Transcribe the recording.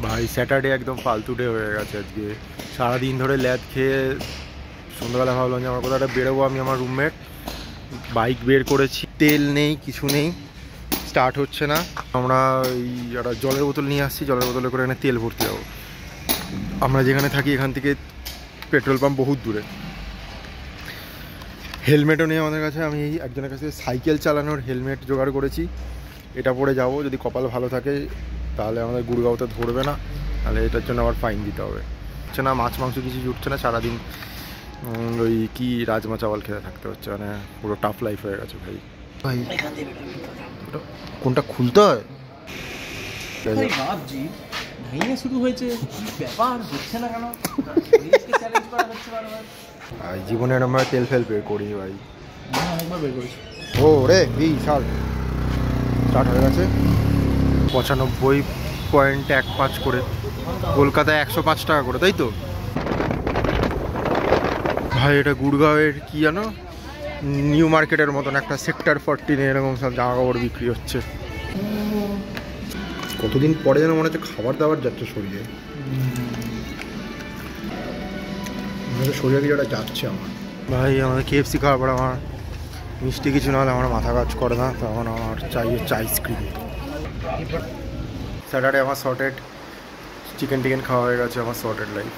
ভাই স্যাটারডে একদম ফালতু ডে হয়ে গেছে আজকে। সারাদিন ধরে ল্যাদ খেয়ে সন্ধ্যাবেলা ভাবলাম যে আমার কোথাও একটা বেরোবো। আমি আমার রুমমেট বাইক বের করেছি, তেল নেই, কিছু নেই, স্টার্ট হচ্ছে না। আমরা ওই একটা জলের বোতল নিয়ে আসছি, জলের বোতলে করে এখানে তেল ভরতে যাবো। আমরা যেখানে থাকি এখান থেকে পেট্রোল পাম্প বহুত দূরে। হেলমেটও নেই আমাদের কাছে। আমি একজনের কাছে সাইকেল চালানোর হেলমেট জোগাড় করেছি, এটা পরে যাব। যদি কপাল ভালো থাকে তাহলে আমাদের গুড়গাঁওতে ধরবে না, তাহলে এটার জন্য আবার ফাইন দিতে হবে। হচ্ছে না, মাছ মাংস কিছু জুটছে না, সারাদিন ওই কি রাজমা চাওয়াল খেতে থাকতে হচ্ছে, মানে পুরো টাফ লাইফ হয়ে গেছে ভাই। ভাই কোনটা খুলতে হয় শুরু হয়েছে, ব্যাপার হচ্ছে না কেন? জীবনের আমরা তেল ফেল বের করি ভাই, অনেকবার বের করেছি। ও রে বিশাল স্টার্ট হয়ে গেছে। 95.15 করে, কলকাতায় 105 টাকা করে, তাই তো ভাই। এটা গুড়গাঁওয়ের কি জানো, নিউ মার্কেটের মতন একটা সেক্টর 14 এরকম সব জামা কাপড় বিক্রি হচ্ছে। কতদিন পরে যেন মনে হচ্ছে খাবার দাবার যাচ্ছে শরীরে, শরীরে কিছুটা যাচ্ছে আমার। ভাই আমাদের KFC খাওয়ার পর আমার মিষ্টি কিছু না হলে আমার মাথা কাজ করে না, তখন আমার চাই হচ্ছে আইসক্রিম। স্যাটারডে আমার সর্টেড, চিকেন টিকেন খাওয়া হয়ে গেছে, আমার সর্টেড লাইফ।